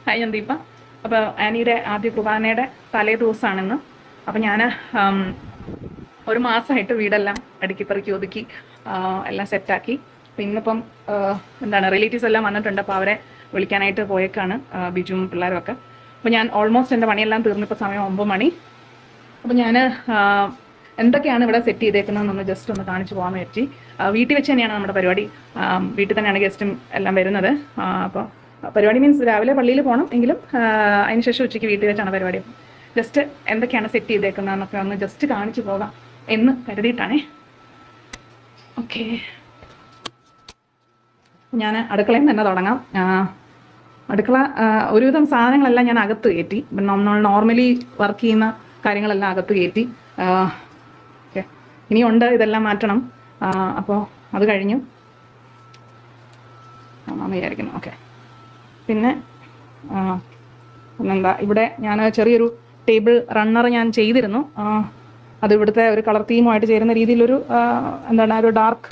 Hi Deepa. അപ്പോൾ ആനിയുടെ ആദ്യ കുർബാനയുടെ തലേ ദിവസമാണിന്ന്. അപ്പോൾ ഞാൻ ഒരു മാസമായിട്ട് വീടെല്ലാം അടുക്കിപ്പറക്കി ഒതുക്കി എല്ലാം സെറ്റാക്കി. അപ്പോൾ ഇന്നിപ്പം എന്താണ് റിലേറ്റീവ്സ് എല്ലാം വന്നിട്ടുണ്ട്. അപ്പോൾ അവരെ വിളിക്കാനായിട്ട് പോയേക്കാണ്, ബിജുവും പിള്ളേരും ഒക്കെ. അപ്പോൾ ഞാൻ ഓൾമോസ്റ്റ് എൻ്റെ പണിയെല്ലാം തീർന്നിപ്പോൾ സമയം 9 മണി. അപ്പോൾ ഞാൻ എന്തൊക്കെയാണ് ഇവിടെ സെറ്റ് ചെയ്തേക്കുന്നതെന്നൊന്ന് ജസ്റ്റ് ഒന്ന് കാണിച്ചു പോകാൻ പറ്റി. വീട്ടിൽ വെച്ച് തന്നെയാണ് നമ്മുടെ പരിപാടി. വീട്ടിൽ തന്നെയാണ് ഗസ്റ്റും എല്ലാം വരുന്നത്. അപ്പോൾ പരിപാടി മീൻസ് രാവിലെ പള്ളിയിൽ പോകണം എങ്കിലും അതിനുശേഷം ഉച്ചയ്ക്ക് വീട്ടിൽ വെച്ചാണ് പരിപാടി. ജസ്റ്റ് എന്തൊക്കെയാണ് സെറ്റ് ചെയ്തേക്കുന്നതെന്നൊക്കെ ഒന്ന് ജസ്റ്റ് കാണിച്ചു പോകാം എന്ന് കരുതിയിട്ടാണേ. ഓക്കെ, ഞാൻ അടുക്കളയിൽ തന്നെ തുടങ്ങാം. അടുക്കള ഒരുവിധം സാധനങ്ങളെല്ലാം ഞാൻ അകത്ത് കയറ്റി. നമ്മൾ നോർമലി വർക്ക് ചെയ്യുന്ന കാര്യങ്ങളെല്ലാം അകത്ത് കയറ്റി. ഓക്കെ, ഇനിയുണ്ട് ഇതെല്ലാം മാറ്റണം. അപ്പോൾ അത് കഴിഞ്ഞു വിചാരിക്കുന്നു. ഓക്കെ, പിന്നെ പിന്നെന്താ, ഇവിടെ ഞാൻ ചെറിയൊരു ടേബിൾ റണ്ണർ ഞാൻ ചെയ്തിരുന്നു. അത് ഇവിടുത്തെ ഒരു കളർ തീമുമായിട്ട് ചേരുന്ന രീതിയിലൊരു എന്താണ് ഒരു ഡാർക്ക്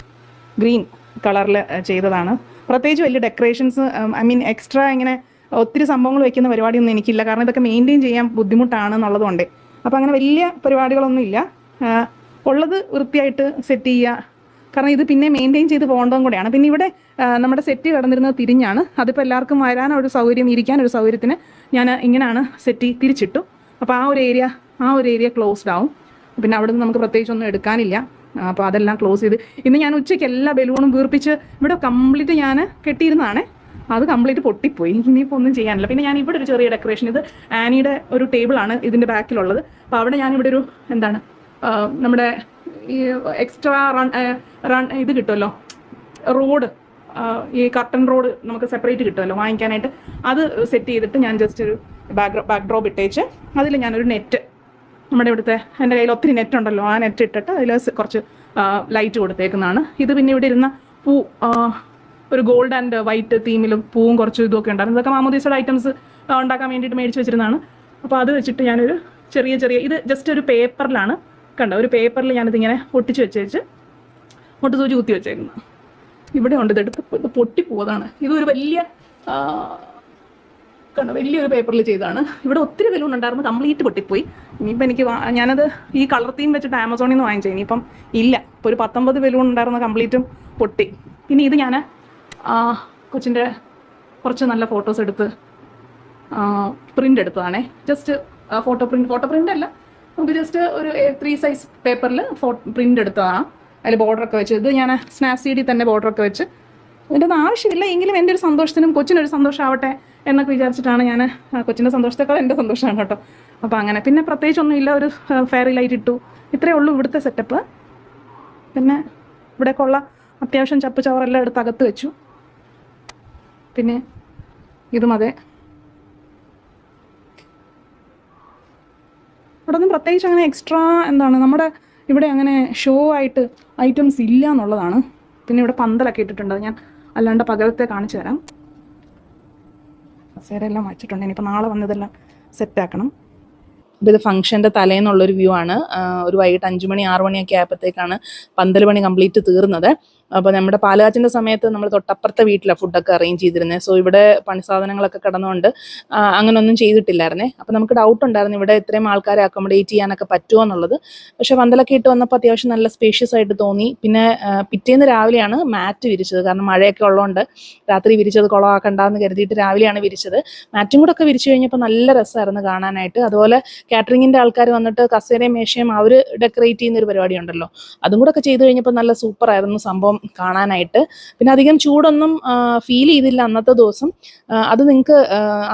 ഗ്രീൻ കളറിൽ ചെയ്തതാണ്. പ്രത്യേകിച്ച് വലിയ ഡെക്കറേഷൻസ് എക്സ്ട്രാ ഇങ്ങനെ ഒത്തിരി സംഭവങ്ങൾ വയ്ക്കുന്ന പരിപാടിയൊന്നും എനിക്കില്ല. കാരണം ഇതൊക്കെ മെയിൻറ്റെയിൻ ചെയ്യാൻ ബുദ്ധിമുട്ടാണെന്നുള്ളതുകൊണ്ട്. അപ്പോൾ അങ്ങനെ വലിയ പരിപാടികളൊന്നും ഇല്ല. ഉള്ളത് വൃത്തിയായിട്ട് സെറ്റ് ചെയ്യുക. കാരണം ഇത് പിന്നെ മെയിൻറ്റെയിൻ ചെയ്ത് പോകേണ്ടതും കൂടെയാണ്. പിന്നെ ഇവിടെ നമ്മുടെ സെറ്റ് കിടന്നിരുന്നത് തിരിഞ്ഞാണ്. അതിപ്പോൾ എല്ലാവർക്കും വരാനൊരു സൗകര്യം, ഇരിക്കാനൊരു സൗകര്യത്തിന് ഞാൻ ഇങ്ങനെയാണ് സെറ്റ് തിരിച്ചിട്ടു. അപ്പോൾ ആ ഒരു ഏരിയ ക്ലോസ്ഡ് ആവും. പിന്നെ അവിടെ നിന്ന് നമുക്ക് പ്രത്യേകിച്ചൊന്നും എടുക്കാനില്ല. അപ്പോൾ അതെല്ലാം ക്ലോസ് ചെയ്ത് ഇന്ന് ഞാൻ ഉച്ചയ്ക്ക് എല്ലാ ബലൂണും വീർപ്പിച്ച് ഇവിടെ കംപ്ലീറ്റ് ഞാൻ കെട്ടിയിരുന്നതാണ്. അത് കംപ്ലീറ്റ് പൊട്ടിപ്പോയി. ഇനിയിപ്പോൾ ഒന്നും ചെയ്യാനില്ല. പിന്നെ ഞാൻ ഇവിടെ ഒരു ചെറിയ ഡെക്കറേഷൻ, ഇത് ആനിയുടെ ഒരു ടേബിളാണ് ഇതിൻ്റെ ബാക്കിലുള്ളത്. അപ്പോൾ അവിടെ ഞാനിവിടെ ഒരു എന്താണ് നമ്മുടെ ഈ എക്സ്ട്രാ റൺ ഇത് കിട്ടുമല്ലോ, റോഡ്, ഈ കർട്ടൻ റോഡ് നമുക്ക് സെപ്പറേറ്റ് കിട്ടുമല്ലോ വാങ്ങിക്കാനായിട്ട്. അത് സെറ്റ് ചെയ്തിട്ട് ഞാൻ ജസ്റ്റ് ഒരു ബാക്ക്ഡ്രോപ്പ് ഇട്ടേച്ച് അതിൽ ഞാനൊരു നെറ്റ്, നമ്മുടെ ഇവിടുത്തെ എൻ്റെ കയ്യിൽ ഒത്തിരി നെറ്റ് ഉണ്ടല്ലോ, ആ നെറ്റ് ഇട്ടിട്ട് അതിൽ കുറച്ച് ലൈറ്റ് കൊടുത്തേക്കുന്നതാണ്. ഇത് പിന്നെ ഇവിടെ ഇരുന്ന പൂ, ഒരു ഗോൾഡ് ആൻഡ് വൈറ്റ് തീമിലും പൂവും കുറച്ച് ഇതൊക്കെ ഉണ്ടായിരുന്നു. ഇതൊക്കെ മാമോദീസയുടെ ഐറ്റംസ് ഉണ്ടാക്കാൻ വേണ്ടിയിട്ട് മേടിച്ച് വെച്ചിരുന്നതാണ്. അപ്പോൾ അത് വെച്ചിട്ട് ഞാനൊരു ചെറിയ ഇത് ജസ്റ്റ് ഒരു പേപ്പറിലാണ്, കണ്ടോ, ഒരു പേപ്പറിൽ ഞാനിതിങ്ങനെ ഒട്ടിച്ച് വെച്ച് സൂചി കുത്തി വെച്ചേക്കുന്നത്. ഇവിടെ ഉണ്ട്, ഇതെടുത്ത് പൊട്ടിപ്പോതാണ്. ഇതൊരു വലിയൊരു പേപ്പറിൽ ചെയ്താണ്. ഇവിടെ ഒത്തിരി ബലൂൺ ഉണ്ടായിരുന്നു, കംപ്ലീറ്റ് പൊട്ടിപ്പോയി. ഇനിയിപ്പോൾ എനിക്ക് ഞാനത് ഈ കളർ തീം വെച്ചിട്ട് ആമസോണിൽ നിന്ന് വാങ്ങിച്ചത്. ഇനിയിപ്പം ഇല്ല. ഇപ്പോൾ ഒരു 19 ബലൂൺ ഉണ്ടായിരുന്ന കംപ്ലീറ്റും പൊട്ടി. ഇനി ഇത് ഞാൻ കൊച്ചിൻ്റെ കുറച്ച് നല്ല ഫോട്ടോസ് എടുത്ത് പ്രിൻ്റ് എടുത്തതാണേ. ജസ്റ്റ് ഫോട്ടോ പ്രിൻ്റ് അല്ല, നമുക്ക് ജസ്റ്റ് ഒരു 3 സൈസ് പേപ്പറിൽ പ്രിൻ്റ് എടുത്തതാണ്. അതിൽ ബോർഡറൊക്കെ വെച്ച്, ഇത് ഞാൻ സ്നാപ്സീഡിൽ തന്നെ ബോർഡറൊക്കെ വെച്ച്. ഇതിൻ്റെ ഒന്നും ആവശ്യമില്ല, എങ്കിലും എൻ്റെ ഒരു സന്തോഷത്തിനും കൊച്ചിനൊരു സന്തോഷമാവട്ടെ എന്നൊക്കെ വിചാരിച്ചിട്ടാണ് ഞാൻ. കൊച്ചിൻ്റെ സന്തോഷത്തേക്കാൾ എൻ്റെ സന്തോഷമാണ് കേട്ടോ. അപ്പോൾ അങ്ങനെ പിന്നെ പ്രത്യേകിച്ചൊന്നുമില്ല. ഒരു ഫെയറി ലൈറ്റ് ഇട്ടു, ഇത്രയേ ഉള്ളൂ ഇവിടുത്തെ സെറ്റപ്പ്. പിന്നെ ഇവിടെയൊക്കെ ഉള്ള അത്യാവശ്യം ചപ്പ് ചവറെല്ലാം എടുത്ത് അകത്ത് വെച്ചു. പിന്നെ ഇതും അതെ. ഇവിടെ ഒന്നും പ്രത്യേകിച്ച് അങ്ങനെ എക്സ്ട്രാ എന്താണ് നമ്മുടെ ഇവിടെ അങ്ങനെ ഷോ ആയിട്ട് ഐറ്റംസ് ഇല്ല എന്നുള്ളതാണ്. പിന്നെ ഇവിടെ പന്തലൊക്കെ ഇട്ടിട്ടുണ്ട്, ഞാൻ അല്ലാണ്ട് പകലത്തെ കാണിച്ചു തരാം. കസേരയെല്ലാം വച്ചിട്ടുണ്ട്. ഇനിയിപ്പോൾ നാളെ വന്നതെല്ലാം സെറ്റാക്കണം. അപ്പോൾ ഇത് ഫംഗ്ഷൻ്റെ തലേന്നുള്ളൊരു വ്യൂ ആണ്. ഒരു വൈകിട്ട് 5 മണി 6 മണിയൊക്കെ ആയപ്പോഴത്തേക്കാണ് പന്തൽ പണി കംപ്ലീറ്റ് തീർന്നത്. അപ്പോൾ നമ്മുടെ പാലുകാച്ചിൻ്റെ സമയത്ത് നമ്മൾ തൊട്ടപ്പുറത്തെ വീട്ടിലാണ് ഫുഡൊക്കെ അറേഞ്ച് ചെയ്തിരുന്നത്. സോ ഇവിടെ പണി സാധനങ്ങളൊക്കെ കിടന്നുകൊണ്ട് അങ്ങനെയൊന്നും ചെയ്തിട്ടില്ലായിരുന്നേ. അപ്പോൾ നമുക്ക് ഡൗട്ട് ഉണ്ടായിരുന്നു ഇവിടെ ഇത്രയും ആൾക്കാരെ അക്കോമഡേറ്റ് ചെയ്യാനൊക്കെ പറ്റുമോ എന്നുള്ളത്. പക്ഷേ പന്തലൊക്കെ ഇട്ട് വന്നപ്പോൾ അത്യാവശ്യം നല്ല സ്പേഷ്യസ് ആയിട്ട് തോന്നി. പിന്നെ പിറ്റേന്ന് രാവിലെയാണ് മാറ്റ് വിരിച്ചത്. കാരണം മഴയൊക്കെ ഉള്ളതുകൊണ്ട് രാത്രി വിരിച്ചത് കുളമാക്കണ്ടെന്ന് കരുതിയിട്ട് രാവിലെയാണ് വിരിച്ചത്. മാറ്റും കൂടെ ഒക്കെ വിരിച്ചു കഴിഞ്ഞപ്പോൾ നല്ല രസമായിരുന്നു കാണാനായിട്ട്. അതുപോലെ കാറ്ററിങ്ങിൻ്റെ ആൾക്കാർ വന്നിട്ട് കസേരയും മേശയും അവർ ഡെക്കറേറ്റ് ചെയ്യുന്നൊരു പരിപാടി ഉണ്ടല്ലോ, അതും കൂടെ ഒക്കെ ചെയ്ത് കഴിഞ്ഞപ്പോൾ നല്ല സൂപ്പറായിരുന്നു സംഭവം കാണാനായിട്ട്. പിന്നെ അധികം ചൂടൊന്നും ഫീൽ ചെയ്തില്ല അന്നത്തെ ദിവസം. അത് നിങ്ങൾക്ക്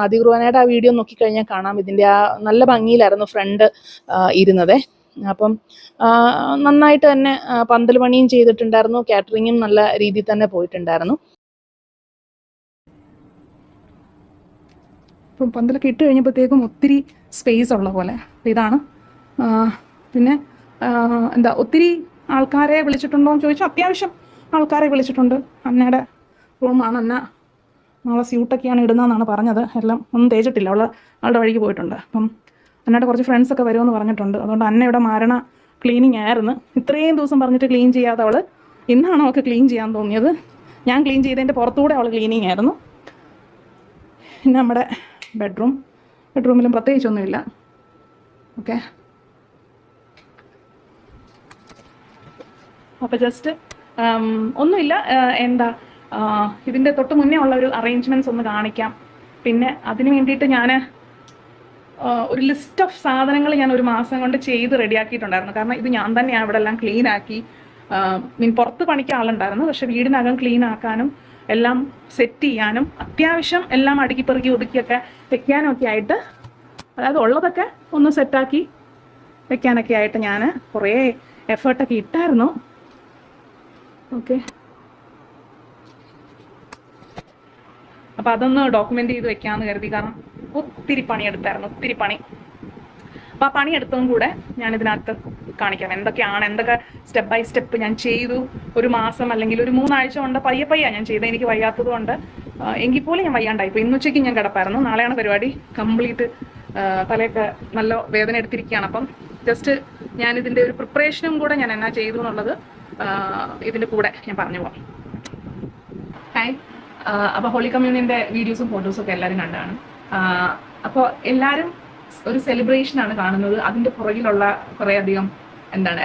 ആദ്യ കുർബാനയുടെ ആ വീഡിയോ നോക്കിക്കഴിഞ്ഞാൽ കാണാം. ഇതിൻ്റെ ആ നല്ല ഭംഗിയിലായിരുന്നു ഫ്രണ്ട് ഇരുന്നത്. അപ്പം നന്നായിട്ട് തന്നെ പന്തൽ പണിയും ചെയ്തിട്ടുണ്ടായിരുന്നു. കാറ്ററിങ്ങും നല്ല രീതിയിൽ തന്നെ പോയിട്ടുണ്ടായിരുന്നു. ഇപ്പം പന്തലൊക്കെ ഇട്ട് കഴിഞ്ഞപ്പോഴത്തേക്കും ഒത്തിരി സ്പേസ് ഉള്ള പോലെ ഇതാണ്. പിന്നെ എന്താ ഒത്തിരി ആൾക്കാരെ വിളിച്ചിട്ടുണ്ടോ എന്ന് ചോദിച്ചാൽ അത്യാവശ്യം ആൾക്കാരെ വിളിച്ചിട്ടുണ്ട്. അന്നയുടെ റൂമാണ്. അന്ന നാളെ സ്യൂട്ടൊക്കെയാണ് ഇടുന്നതെന്നാണ് പറഞ്ഞത്. എല്ലാം ഒന്നും തേച്ചിട്ടില്ല, അവളുടെ വഴിക്ക് പോയിട്ടുണ്ട്. അപ്പം അന്നയുടെ കുറച്ച് ഫ്രണ്ട്സൊക്കെ വരുമെന്ന് പറഞ്ഞിട്ടുണ്ട്. അതുകൊണ്ട് അന്നയുടെ മാരണ ക്ലീനിങ് ആയിരുന്നു. ഇത്രയും ദിവസം പറഞ്ഞിട്ട് ക്ലീൻ ചെയ്യാതെ അവൾ ഇന്നാണ് അവൾക്ക് ക്ലീൻ ചെയ്യാൻ തോന്നിയത്. ഞാൻ ക്ലീൻ ചെയ്തതിൻ്റെ പുറത്തുകൂടെ അവൾ ക്ലീനിങ് ആയിരുന്നു. പിന്നെ നമ്മുടെ ബെഡ്റൂമിലും പ്രത്യേകിച്ചൊന്നുമില്ല. ഓക്കെ, അപ്പോൾ ജസ്റ്റ് ഒന്നുമില്ല. എന്താ ഇതിൻ്റെ തൊട്ട് മുന്നേ ഉള്ള ഒരു അറേഞ്ച്മെൻറ്റ്സ് ഒന്ന് കാണിക്കാം. പിന്നെ അതിന് വേണ്ടിയിട്ട് ഞാൻ ഒരു ലിസ്റ്റ് ഓഫ് സാധനങ്ങൾ ഞാൻ ഒരു മാസം കൊണ്ട് ചെയ്ത് റെഡിയാക്കിയിട്ടുണ്ടായിരുന്നു. കാരണം ഇത് ഞാൻ തന്നെയാണ് ഇവിടെ എല്ലാം ക്ലീൻ ആക്കി. പുറത്ത് പണിക്ക് ആളുണ്ടായിരുന്നു, പക്ഷെ വീടിനകം ക്ലീൻ ആക്കാനും എല്ലാം സെറ്റ് ചെയ്യാനും അത്യാവശ്യം എല്ലാം അടുക്കി പെറുക്കി ഒതുക്കിയൊക്കെ വെക്കാനും ഒക്കെ ആയിട്ട്, അതായത് ഉള്ളതൊക്കെ ഒന്ന് സെറ്റാക്കി വെക്കാനൊക്കെ ആയിട്ട് ഞാൻ കുറേ എഫേർട്ടൊക്കെ ഇട്ടായിരുന്നു. ഓക്കെ, അപ്പം അതൊന്ന് ഡോക്യുമെൻ്റ് ചെയ്ത് വെക്കാമെന്ന് കരുതി. കാരണം ഒത്തിരി പണിയെടുത്തായിരുന്നു, ഒത്തിരി പണി. അപ്പോൾ ആ പണിയെടുത്തതും കൂടെ ഞാനിതിനകത്ത് കാണിക്കാം. എന്തൊക്കെ സ്റ്റെപ്പ് ബൈ സ്റ്റെപ്പ് ഞാൻ ചെയ്തു. ഒരു മാസം അല്ലെങ്കിൽ ഒരു 3 ആഴ്ച കൊണ്ട് പയ്യെ ഞാൻ ചെയ്തത്. എനിക്ക് വയ്യാത്തത് കൊണ്ട് എങ്കിൽ പോലും ഞാൻ വയ്യാണ്ടായി. ഇപ്പോൾ ഇന്നുച്ചയ്ക്ക് ഞാൻ കിടപ്പായിരുന്നു. നാളെയാണ് പരിപാടി. കംപ്ലീറ്റ് തലയൊക്കെ നല്ല വേദന എടുത്തിരിക്കുകയാണ്. അപ്പം ജസ്റ്റ് ഞാനിതിൻ്റെ ഒരു പ്രിപ്പറേഷനും കൂടെ ഞാൻ എന്നാ ചെയ്തു എന്നുള്ളത് ഇതിൻ്റെ കൂടെ ഞാൻ പറഞ്ഞു പോകാം. ഹായ്, അപ്പോൾ ഹോളി കമ്മ്യൂണിൻ്റെ വീഡിയോസും ഫോട്ടോസും ഒക്കെ എല്ലാവരും കണ്ടാണ്. അപ്പോൾ എല്ലാവരും ഒരു സെലിബ്രേഷനാണ് കാണുന്നത്. അതിൻ്റെ പുറകിലുള്ള കുറേയധികം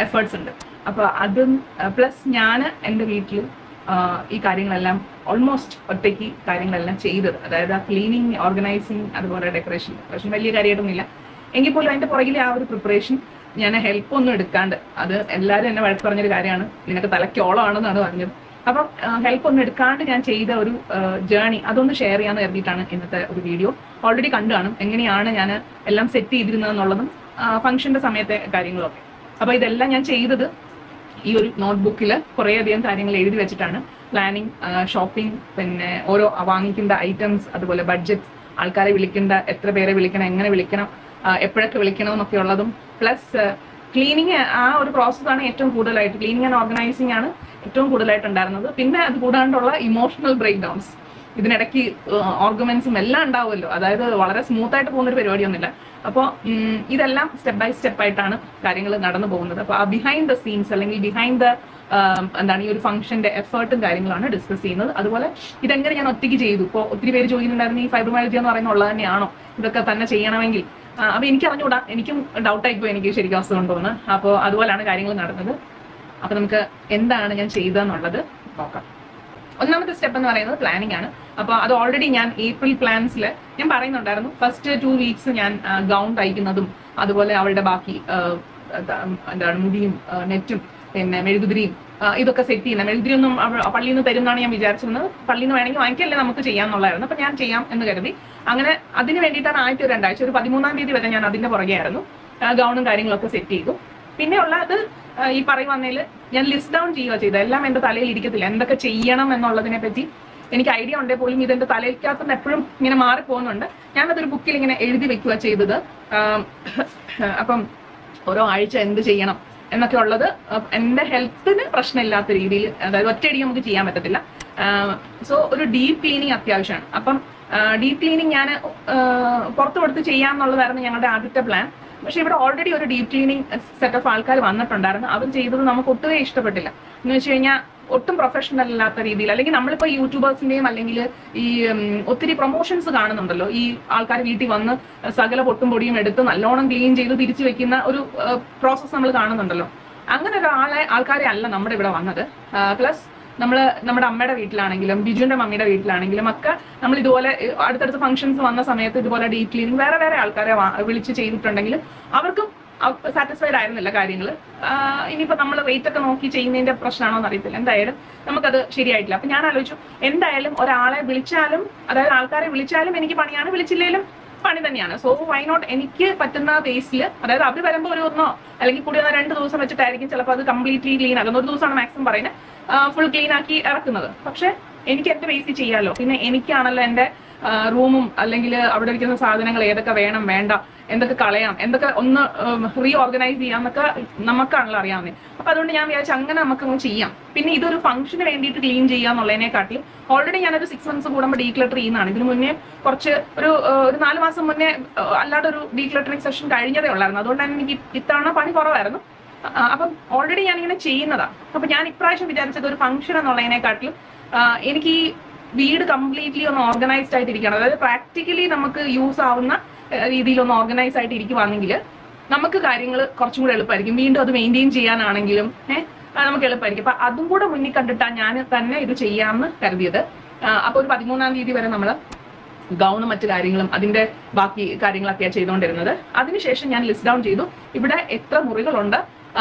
എഫേർട്സ് ഉണ്ട്. അപ്പോൾ അതും പ്ലസ് ഞാൻ എൻ്റെ വീട്ടിൽ ഈ കാര്യങ്ങളെല്ലാം ഓൾമോസ്റ്റ് ഒറ്റയ്ക്ക് കാര്യങ്ങളെല്ലാം ചെയ്തത്. അതായത് ആ ക്ലീനിങ്, ഓർഗനൈസിങ്, അതുപോലെ ഡെക്കറേഷൻ വലിയ കാര്യമായിട്ടൊന്നുമില്ല എങ്കിൽ പോലും അതിൻ്റെ പുറകിലെ ആ ഒരു പ്രിപ്പറേഷൻ ഞാൻ ഹെൽപ്പൊന്നും എടുക്കാണ്ട്, അത് എല്ലാവരും എന്നെ വഴക്ക് പറഞ്ഞൊരു കാര്യമാണ്, നിനക്ക് തലയ്ക്കോളമാണെന്നാണ് പറഞ്ഞത്. അപ്പം ഹെൽപ്പൊന്നും എടുക്കാണ്ട് ഞാൻ ചെയ്ത ഒരു ജേർണി അതൊന്ന് ഷെയർ ചെയ്യാമെന്ന് കരുതിയിട്ടാണ് ഇന്നത്തെ ഒരു വീഡിയോ. ഓൾറെഡി കണ്ടു കാണും എങ്ങനെയാണ് ഞാൻ എല്ലാം സെറ്റ് ചെയ്തിരുന്നതെന്നുള്ളതും ഫംഗ്ഷൻ്റെ സമയത്തെ കാര്യങ്ങളൊക്കെ. അപ്പോൾ ഇതെല്ലാം ഞാൻ ചെയ്തത് ഈ ഒരു നോട്ട്ബുക്കിൽ കുറേയധികം കാര്യങ്ങൾ എഴുതി വെച്ചിട്ടാണ്. പ്ലാനിങ്, ഷോപ്പിംഗ്, പിന്നെ ഓരോ വാങ്ങിക്കേണ്ട ഐറ്റംസ്, അതുപോലെ ബഡ്ജറ്റ്, ആൾക്കാരെ വിളിക്കേണ്ട, എത്ര പേരെ വിളിക്കണം, എങ്ങനെ വിളിക്കണം, എപ്പോഴൊക്കെ വിളിക്കണം എന്നൊക്കെ ഉള്ളതും, പ്ലസ് ക്ലീനിങ്, ആ ഒരു പ്രോസസ്സാണ് ഏറ്റവും കൂടുതലായിട്ട്, ക്ലീനിങ് ആൻഡ് ഓർഗനൈസിങ് ആണ് ഏറ്റവും കൂടുതലായിട്ടുണ്ടായിരുന്നത്. പിന്നെ അത് കൂടാണ്ടുള്ള ഇമോഷണൽ ബ്രേക്ക് ഡൗൺസ്, ഇതിനിടയ്ക്ക് ഓർഗ്യുമെന്റ്സും എല്ലാം ഉണ്ടാവുമല്ലോ. അതായത് വളരെ സ്മൂത്തായിട്ട് പോകുന്നൊരു പരിപാടിയൊന്നുമില്ല. അപ്പോൾ ഇതെല്ലാം സ്റ്റെപ്പ് ബൈ സ്റ്റെപ്പ് ആയിട്ടാണ് കാര്യങ്ങൾ നടന്നു പോകുന്നത്. അപ്പോൾ ആ ബിഹൈൻഡ് ദ സീൻസ് അല്ലെങ്കിൽ ബിഹൈൻഡ് ദ ഈ ഒരു ഫംഗ്ഷന്റെ എഫേർട്ടും കാര്യങ്ങളാണ് ഡിസ്കസ് ചെയ്യുന്നത്. അതുപോലെ ഇതെങ്ങനെ ഞാൻ ഒറ്റയ്ക്ക് ചെയ്തു. ഇപ്പോൾ ഒത്തിരി പേര് ചോദിക്കുന്നുണ്ടായിരുന്നു, ഈ ഫൈബ്രോമൈൽജി എന്ന് പറയുന്നത് ഉള്ളത് തന്നെയാണോ, ഇതൊക്കെ തന്നെ ചെയ്യണമെങ്കിൽ. അപ്പോൾ എനിക്ക് അറിഞ്ഞുകൂടാ, എനിക്കും ഡൗട്ടായിപ്പോയി എനിക്ക് ശരിക്കും അസുഖം ഉണ്ടോന്ന്. അപ്പോൾ അതുപോലെയാണ് കാര്യങ്ങൾ നടന്നത്. അപ്പോൾ നമുക്ക് എന്താണ് ഞാൻ ചെയ്തതെന്നുള്ളത് നോക്കാം. ഒന്നാമത്തെ സ്റ്റെപ്പ് എന്ന് പറയുന്നത് പ്ലാനിങ് ആണ്. അപ്പോൾ അത് ഓൾറെഡി ഞാൻ ഏപ്രിൽ പ്ലാൻസിൽ ഞാൻ പറയുന്നുണ്ടായിരുന്നു. ഫസ്റ്റ് 2 വീക്സ് ഞാൻ ഗൗൺ തയ്ക്കുന്നതും, അതുപോലെ അവളുടെ ബാക്കി മുടിയും നെറ്റും പിന്നെ മെഴുകുതിരിയും ഇതൊക്കെ സെറ്റ് ചെയ്യുന്നത്. മെഴുകുതിരി ഒന്നും പള്ളിയിൽ നിന്ന് തരുമെന്നാണ് ഞാൻ വിചാരിച്ചിരുന്നത്. പള്ളിയിൽ നിന്ന് വേണമെങ്കിൽ വാങ്ങിക്കല്ലേ നമുക്ക് ചെയ്യാമെന്നുള്ളതായിരുന്നു. അപ്പം ഞാൻ ചെയ്യാം എന്ന് കരുതി. അങ്ങനെ അതിന് വേണ്ടിയിട്ടാണ് ആദ്യത്തെ 2 ആഴ്ച, ഒരു 13-ാം തീയതി വരെ ഞാൻ അതിൻ്റെ പുറകെ ആയിരുന്നു. ഗൗണും കാര്യങ്ങളൊക്കെ സെറ്റ് ചെയ്തു. പിന്നെ ഉള്ളത് ഈ പറയുന്നതിൽ ഞാൻ ലിസ്റ്റ് ഡൗൺ ചെയ്യുക ചെയ്തത്. എല്ലാം എൻ്റെ തലയിൽ ഇരിക്കത്തില്ല. എന്തൊക്കെ ചെയ്യണം എന്നുള്ളതിനെ പറ്റി എനിക്ക് ഐഡിയ ഉണ്ടേ പോലും ഇതെൻ്റെ തലയ്ക്കകത്തുനിന്ന് എപ്പോഴും ഇങ്ങനെ മാറിപ്പോകുന്നുണ്ട്. ഞാനതൊരു ബുക്കിൽ ഇങ്ങനെ എഴുതി വെക്കുക ചെയ്തത്. അപ്പം ഓരോ ആഴ്ച എന്ത് ചെയ്യണം എന്നൊക്കെ ഉള്ളത് എൻ്റെ ഹെൽത്തിന് പ്രശ്നമില്ലാത്ത രീതിയിൽ, അതായത് ഒറ്റയടി നമുക്ക് ചെയ്യാൻ പറ്റത്തില്ല. സോ ഒരു ഡീപ്പ് ക്ലീനിങ് അത്യാവശ്യമാണ്. അപ്പം ഡീപ്പ് ക്ലീനിങ് ഞാൻ പുറത്ത് കൊടുത്ത് ചെയ്യാമെന്നുള്ളതായിരുന്നു ഞങ്ങളുടെ ആദ്യത്തെ പ്ലാൻ. പക്ഷെ ഇവിടെ ഓൾറെഡി ഒരു ഡീപ്പ് ക്ലീനിങ് സെറ്റ് ഓഫ് ആൾക്കാർ വന്നിട്ടുണ്ടായിരുന്നു. അവർ ചെയ്തത് നമുക്ക് ഒട്ടുമേ ഇഷ്ടപ്പെട്ടില്ല. എന്ന് വെച്ച് കഴിഞ്ഞാൽ ഒട്ടും പ്രൊഫഷണൽ അല്ലാത്ത രീതിയിൽ, അല്ലെങ്കിൽ നമ്മളിപ്പോൾ യൂട്യൂബേഴ്സിന്റെയും അല്ലെങ്കിൽ ഈ ഒത്തിരി പ്രൊമോഷൻസ് കാണുന്നുണ്ടല്ലോ, ഈ ആൾക്കാർ വീട്ടിൽ വന്ന് സകല പൊട്ടും പൊടിയും എടുത്ത് നല്ലോണം ക്ലീൻ ചെയ്ത് തിരിച്ചു വെക്കുന്ന ഒരു പ്രോസസ്സ് നമ്മൾ കാണുന്നുണ്ടല്ലോ. അങ്ങനെ ആൾക്കാരെ അല്ല നമ്മുടെ ഇവിടെ വന്നത്. പ്ലസ് നമ്മുടെ അമ്മയുടെ വീട്ടിലാണെങ്കിലും ബിജുവിന്റെ മമ്മിയുടെ വീട്ടിലാണെങ്കിലും ഒക്കെ നമ്മൾ ഇതുപോലെ അടുത്തടുത്ത് ഫംഗ്ഷൻസ് വന്ന സമയത്ത് ഇതുപോലെ ഡീപ്പ് ക്ലീനിങ് വേറെ ആൾക്കാരെ വിളിച്ച് ചെയ്തിട്ടുണ്ടെങ്കിലും അവർക്കും സാറ്റിസ്ഫൈഡ് ആയിരുന്നില്ല കാര്യങ്ങൾ. ഇനിയിപ്പോൾ നമ്മൾ വെയിറ്റ് ഒക്കെ നോക്കി ചെയ്യുന്നതിന്റെ പ്രശ്നമാണോ എന്ന് അറിയത്തില്ല. എന്തായാലും നമുക്കത് ശരിയായിട്ടില്ല. അപ്പൊ ഞാൻ ആലോചിച്ചു, എന്തായാലും ഒരാളെ വിളിച്ചാലും, അതായത് ആൾക്കാരെ വിളിച്ചാലും എനിക്ക് പണിയാണ്, വിളിച്ചില്ലെങ്കിലും പണി തന്നെയാണ്. സോ വൈ നോട്ട് എനിക്ക് പറ്റുന്ന ബേസിൽ, അതായത് അവർ വരുമ്പോൾ ഒരു 1 അല്ലെങ്കിൽ കൂടി 2 ദിവസം വെച്ചിട്ടായിരിക്കും ചിലപ്പോൾ അത് കംപ്ലീറ്റ്ലി ക്ലീൻ ആക്കുന്നത്. 1 ദിവസമാണ് മാക്സിമം പറയുന്നത് ഫുൾ ക്ലീൻ ആക്കി ഇറക്കുന്നത്. പക്ഷെ എനിക്ക് എന്റെ ബേസിൽ ചെയ്യാമല്ലോ. പിന്നെ എനിക്കാണല്ലോ എൻ്റെ റൂമും അല്ലെങ്കിൽ അവിടെ ഇരിക്കുന്ന സാധനങ്ങൾ ഏതൊക്കെ വേണം വേണ്ട, എന്തൊക്കെ കളയാം, എന്തൊക്കെ ഒന്ന് റീ ഓർഗനൈസ് ചെയ്യാന്നൊക്കെ നമുക്കാണല്ലോ അറിയാവുന്നത്. അപ്പൊ അതുകൊണ്ട് ഞാൻ വിചാരിച്ചു അങ്ങനെ നമുക്ക് ചെയ്യാം. പിന്നെ ഇതൊരു ഫംഗ്ഷന് വേണ്ടിയിട്ട് ക്ലീൻ ചെയ്യാന്നുള്ളതിനെക്കാട്ടിലും ഓൾറെഡി ഞാനൊരു 6 months കൂടുമ്പോൾ ഡീക്ലട്ടർ ചെയ്യുന്നതാണ്. ഇതിന് മുന്നേ കുറച്ച് ഒരു 4 മാസം മുന്നേ അല്ലാതെ ഒരു ഡീക്ലട്ടറിങ് സെഷൻ കഴിഞ്ഞതേ ഉള്ളായിരുന്നു. അതുകൊണ്ട് തന്നെ എനിക്ക് ഇത്തവണ പണി കുറവായിരുന്നു. അപ്പം ഓൾറെഡി ഞാനിങ്ങനെ ചെയ്യുന്നതാണ്. അപ്പൊ ഞാൻ ഇപ്രാവശ്യം വിചാരിച്ചത് ഒരു ഫംഗ്ഷൻ എന്നുള്ളതിനെക്കാട്ടിലും എനിക്ക് ഈ വീട് കംപ്ലീറ്റ്ലി ഒന്ന് ഓർഗനൈസ്ഡ് ആയിട്ട് ഇരിക്കണം. അതായത് പ്രാക്ടിക്കലി നമുക്ക് യൂസ് ആവുന്ന രീതിയിൽ ഒന്ന് ഓർഗനൈസ് ആയിട്ട് ഇരിക്കുവാണെങ്കിൽ നമുക്ക് കാര്യങ്ങൾ കുറച്ചും കൂടെ എളുപ്പമായിരിക്കും. വീണ്ടും അത് മെയിൻറ്റെയിൻ ചെയ്യാനാണെങ്കിലും നമുക്ക് എളുപ്പമായിരിക്കും. അപ്പൊ അതും കൂടെ മുന്നിൽ കണ്ടിട്ടാണ് ഞാൻ തന്നെ ഇത് ചെയ്യാമെന്ന് കരുതിയത്. അപ്പൊ ഒരു 13-ാം തീയതി വരെ നമ്മൾ ഗൗണും മറ്റു കാര്യങ്ങളും അതിന്റെ ബാക്കി കാര്യങ്ങളൊക്കെയാണ് ചെയ്തുകൊണ്ടിരുന്നത്. അതിനുശേഷം ഞാൻ ലിസ്റ്റ് ഡൗൺ ചെയ്തു ഇവിടെ എത്ര മുറികളുണ്ട്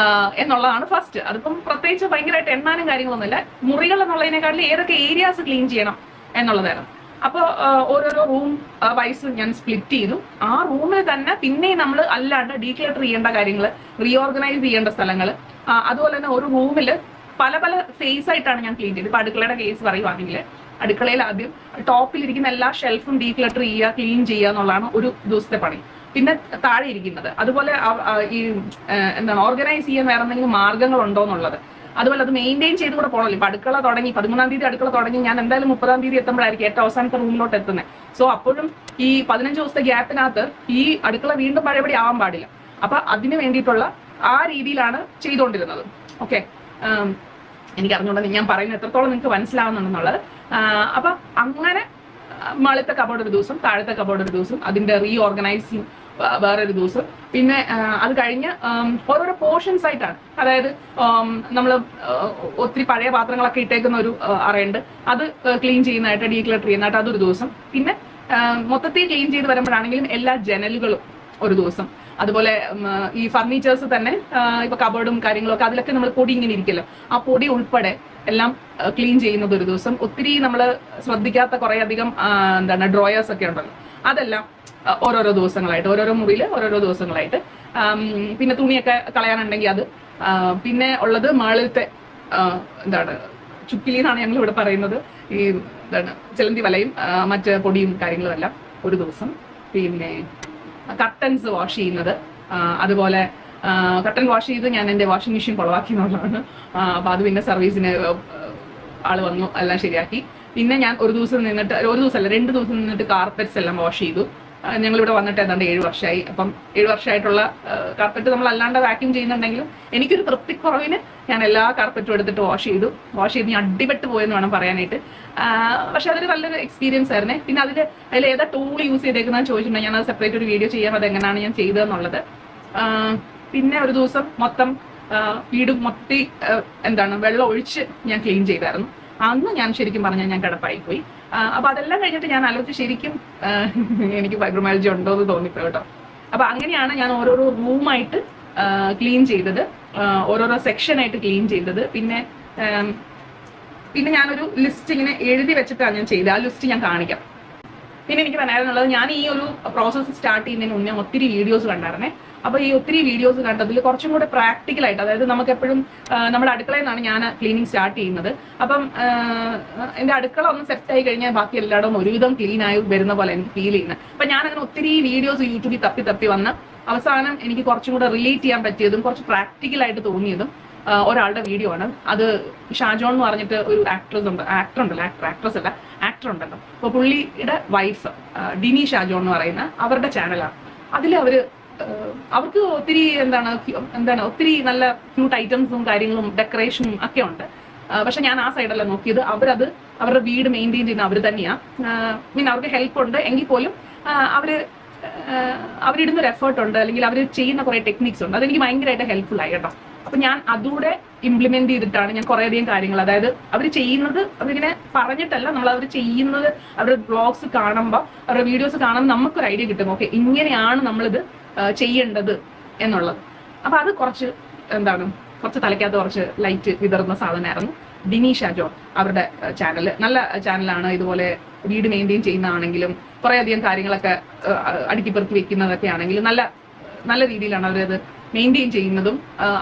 എന്നുള്ളതാണ് ഫസ്റ്റ്. അതിപ്പം പ്രത്യേകിച്ച് ഭയങ്കരമായിട്ട് എണ്ണാനും കാര്യങ്ങളൊന്നുമില്ല. മുറികൾ എന്നുള്ളതിനെക്കാട്ടിൽ ഏതൊക്കെ ഏരിയാസ് ക്ലീൻ ചെയ്യണം എന്നുള്ളതായിരുന്നു. അപ്പോൾ ഓരോരോ റൂം വൈസ് ഞാൻ സ്പ്ലിറ്റ് ചെയ്തു. ആ റൂമിൽ തന്നെ പിന്നെ നമ്മൾ അല്ലാണ്ട് ഡീക്ലട്ടർ ചെയ്യേണ്ട കാര്യങ്ങൾ, റീഓർഗനൈസ് ചെയ്യേണ്ട സ്ഥലങ്ങൾ, അതുപോലെ തന്നെ ഒരു റൂമിൽ പല പല ഫേസ് ആയിട്ടാണ് ഞാൻ ക്ലീൻ ചെയ്തത്. ഇപ്പൊ അടുക്കളയുടെ കേസ് പറയുവാണെങ്കിൽ അടുക്കളയിൽ ആദ്യം ടോപ്പിലിരിക്കുന്ന എല്ലാ ഷെൽഫും ഡീക്ലട്ടർ ചെയ്യുക, ക്ലീൻ ചെയ്യുക എന്നുള്ളതാണ് ഒരു ദിവസത്തെ പണി. പിന്നെ താഴെ ഇരിക്കുന്നത് അതുപോലെ ഈ എന്താണ് ഓർഗനൈസ് ചെയ്യാൻ വേറെ എന്തെങ്കിലും മാർഗങ്ങൾ ഉണ്ടോ എന്നുള്ളത്, അതുപോലെ അത് മെയിൻറ്റെയിൻ ചെയ്ത് കൂടെ പോകണല്ലോ. ഇപ്പൊ അടുക്കള തുടങ്ങി 13-ാം തീയതി അടുക്കള തുടങ്ങി, ഞാൻ എന്തായാലും 30-ാം തീയതി എത്തുമ്പോഴായിരിക്കും ഏറ്റവും അവസാനത്തെ റൂമിലോട്ട് എത്തുന്നത്. സോ അപ്പോഴും ഈ 15 ദിവസത്തെ ഗ്യാപ്പിനകത്ത് ഈ അടുക്കള വീണ്ടും പഴയപടി ആവാൻ പാടില്ല. അപ്പൊ അതിന് വേണ്ടിയിട്ടുള്ള ആ രീതിയിലാണ് ചെയ്തുകൊണ്ടിരുന്നത്. ഓക്കെ, എനിക്ക് അറിഞ്ഞുകൊണ്ട് ഞാൻ പറയുന്നത് എത്രത്തോളം നിങ്ങൾക്ക് മനസ്സിലാവുന്നുണ്ടെന്നുള്ളത്. അപ്പൊ അങ്ങനെ മുകളിലത്തെ കബോർഡ് ഒരു ദിവസം, താഴത്തെ കബോർഡ് ഒരു ദിവസം, അതിന്റെ റീഓർഗനൈസിങ് വേറൊരു ദിവസം. പിന്നെ അത് കഴിഞ്ഞ് ഓരോരോ പോർഷൻസ് ആയിട്ടാണ്. അതായത് നമ്മൾ ഒത്തിരി പഴയ പാത്രങ്ങളൊക്കെ ഇട്ടേക്കുന്ന ഒരു അറയുണ്ട്, അത് ക്ലീൻ ചെയ്യുന്നതായിട്ട്, ഡീക്ലട്ടർ ചെയ്യുന്നതായിട്ട് അതൊരു ദിവസം. പിന്നെ മൊത്തത്തിൽ ക്ലീൻ ചെയ്ത് വരുമ്പോഴാണെങ്കിലും എല്ലാ ജനലുകളും ഒരു ദിവസം. അതുപോലെ ഈ ഫർണിച്ചേഴ്സ് തന്നെ ഇപ്പൊ കബോർഡും കാര്യങ്ങളും ഒക്കെ അതിലൊക്കെ നമ്മൾ പൊടി ഇങ്ങനെ ഇരിക്കല്ലോ, ആ പൊടി ഉൾപ്പെടെ എല്ലാം ക്ലീൻ ചെയ്യുന്നത് ഒരു ദിവസം. ഒത്തിരി നമ്മൾ ശ്രദ്ധിക്കാത്ത കുറെ അധികം എന്താണ് ഡ്രോയേഴ്സ് ഒക്കെ ഉണ്ടല്ലോ, അതെല്ലാം ഓരോരോ ദിവസങ്ങളായിട്ട്, ഓരോരോ മുറിയിൽ ഓരോരോ ദിവസങ്ങളായിട്ട്. പിന്നെ തുണിയൊക്കെ കളയാനുണ്ടെങ്കിൽ അത്. പിന്നെ ഉള്ളത് മേളിലത്തെ എന്താണ് ചുക്കിലി എന്നാണ് ഞങ്ങൾ ഇവിടെ പറയുന്നത്, ഈ എന്താണ് ചിലന്തി വലയും മറ്റ് പൊടിയും കാര്യങ്ങളും എല്ലാം ഒരു ദിവസം. പിന്നെ കർട്ടൻസ് വാഷ് ചെയ്യുന്നത്, അതുപോലെ കർട്ടൻ വാഷ് ചെയ്ത് ഞാൻ എൻ്റെ വാഷിംഗ് മെഷീൻ കുളവാക്കി എന്നുള്ളതാണ്. അപ്പൊ അത് പിന്നെ സർവീസിന് ആള് വന്നു, എല്ലാം ശരിയാക്കി. പിന്നെ ഞാൻ ഒരു ദിവസം നിന്നിട്ട്, ഒരു ദിവസമല്ല 2 ദിവസം നിന്നിട്ട് കാർപ്പറ്റ്സ് എല്ലാം വാഷ് ചെയ്തു. ഞങ്ങളിവിടെ വന്നിട്ട് ഏതാണ്ട് 7 വർഷമായി. അപ്പം 7 വർഷമായിട്ടുള്ള കാർപ്പറ്റ് നമ്മൾ അല്ലാണ്ട് വാക്യൂം ചെയ്യുന്നുണ്ടെങ്കിലും എനിക്കൊരു തൃപ്തിക്കുറവിന് ഞാൻ എല്ലാ കാർപ്പറ്റും എടുത്തിട്ട് വാഷ് ചെയ്തു ഞാൻ അടിപെട്ട് പോയെന്ന് വേണം പറയാനായിട്ട്. പക്ഷെ അതൊരു നല്ലൊരു എക്സ്പീരിയൻസ് ആയിരുന്നേ. പിന്നെ അതിൽ ഏതാ ടൂൾ യൂസ് ചെയ്തേക്കുന്നതെന്ന് ചോദിച്ചിട്ടുണ്ടെങ്കിൽ ഞാൻ അത് സെപ്പറേറ്റ് ഒരു വീഡിയോ ചെയ്യാം, അതെങ്ങനെയാണ് ഞാൻ ചെയ്തതെന്നുള്ളത്. പിന്നെ ഒരു ദിവസം മൊത്തം വീട് മൊത്തം എന്താണ് വെള്ളം ഒഴിച്ച് ഞാൻ ക്ലീൻ ചെയ്തായിരുന്നു. അന്ന് ഞാൻ ശരിക്കും പറഞ്ഞാൽ ഞാൻ കിടപ്പായി പോയി. അപ്പൊ അതെല്ലാം കഴിഞ്ഞിട്ട് ഞാൻ ആലോചിച്ച് ശരിക്കും എനിക്ക് ഫൈബ്രോമയാൽജി ഉണ്ടോ എന്ന് തോന്നിപ്പോ കേട്ടോ. അപ്പൊ അങ്ങനെയാണ് ഞാൻ ഓരോരോ റൂമായിട്ട് ക്ലീൻ ചെയ്തത്, ഓരോരോ സെക്ഷനായിട്ട് ക്ലീൻ ചെയ്തത്. പിന്നെ ഞാനൊരു ലിസ്റ്റ് ഇങ്ങനെ എഴുതി വെച്ചിട്ടാണ് ഞാൻ ചെയ്തത്. ആ ലിസ്റ്റ് ഞാൻ കാണിക്കാം. പിന്നെ എനിക്ക് പറയാനുള്ളത്, ഞാൻ ഈ ഒരു പ്രോസസ്സ് സ്റ്റാർട്ട് ചെയ്യുന്നതിന് മുന്നേ ഒത്തിരി വീഡിയോസ് കണ്ടായിരുന്നേ. അപ്പൊ ഈ ഒത്തിരി വീഡിയോസ് കണ്ടതിൽ കുറച്ചും കൂടെ പ്രാക്ടിക്കലായിട്ട്, അതായത് നമുക്ക് എപ്പോഴും നമ്മുടെ അടുക്കളയിൽ നിന്നാണ് ഞാൻ ക്ലീനിങ് സ്റ്റാർട്ട് ചെയ്യുന്നത്. അപ്പം എൻ്റെ അടുക്കള ഒന്ന് സെറ്റ് ആയി കഴിഞ്ഞാൽ ബാക്കി എല്ലായിടവും ഒരുവിധം ക്ലീൻ ആയി വരുന്ന പോലെ എനിക്ക് ഫീൽ ചെയ്യുന്നത്. അപ്പൊ ഞാൻ അങ്ങനെ ഒത്തിരി വീഡിയോസ് യൂട്യൂബിൽ തപ്പി വന്ന് അവസാനം എനിക്ക് കുറച്ചും കൂടെ റിലേറ്റ് ചെയ്യാൻ പറ്റിയതും കുറച്ച് പ്രാക്ടിക്കലായിട്ട് തോന്നിയതും ഒരാളുടെ വീഡിയോ ആണ്. അത് ഷാജോൺ എന്ന് പറഞ്ഞിട്ട് ഒരു ആക്ട്രസ് ഉണ്ടല്ലോ. അപ്പൊ പുള്ളിയുടെ വൈഫ് ഡിനി ഷാജോൺ എന്ന് പറയുന്ന അവരുടെ ചാനലാണ്. അതിൽ അവർക്ക് ഒത്തിരി എന്താണ് ഒത്തിരി നല്ല ക്യൂട്ട് ഐറ്റംസും കാര്യങ്ങളും ഡെക്കറേഷനും ഒക്കെ ഉണ്ട്. പക്ഷെ ഞാൻ ആ സൈഡല്ല നോക്കിയത്. അവരുടെ വീട് മെയിൻറ്റെയിൻ ചെയ്യുന്ന അവർ തന്നെയാണ്. അവർക്ക് ഹെൽപ്പ് ഉണ്ട് എങ്കിൽ പോലും അവരിടുന്നൊരു എഫേർട്ട് ഉണ്ട്, അല്ലെങ്കിൽ അവർ ചെയ്യുന്ന കുറെ ടെക്നിക്സ് ഉണ്ട്. അതെനിക്ക് ഭയങ്കരമായിട്ട് ഹെൽപ്ഫുൾ ആയി കേട്ടോ. അപ്പൊ ഞാൻ അതുകൂടെ ഇംപ്ലിമെന്റ് ചെയ്തിട്ടാണ് ഞാൻ കുറേയധികം കാര്യങ്ങൾ, അതായത് അവർ ചെയ്യുന്നത് അവരിങ്ങനെ പറഞ്ഞിട്ടല്ല, നമ്മൾ അവർ ചെയ്യുന്നത് അവരുടെ ബ്ലോഗ്സ് കാണുമ്പോൾ, അവരുടെ വീഡിയോസ് കാണുമ്പോൾ നമുക്കൊരു ഐഡിയ കിട്ടും. ഓക്കെ, ഇങ്ങനെയാണ് നമ്മളിത് ചെയ്യേണ്ടത് എന്നുള്ളത്. അപ്പൊ അത് കുറച്ച് തലയ്ക്കകത്ത് കുറച്ച് ലൈറ്റ് വിതറുന്ന സാധനമായിരുന്നു. ഡിനി ഷാജോൺ അവരുടെ ചാനല് നല്ല ചാനലാണ്. ഇതുപോലെ വീട് മെയിൻറ്റെയിൻ ചെയ്യുന്നതാണെങ്കിലും കുറേയധികം കാര്യങ്ങളൊക്കെ അടുക്കി പെറുക്കി വെക്കുന്നതൊക്കെ ആണെങ്കിലും നല്ല രീതിയിലാണ് അവരത് മെയിൻറ്റെയിൻ ചെയ്യുന്നതും.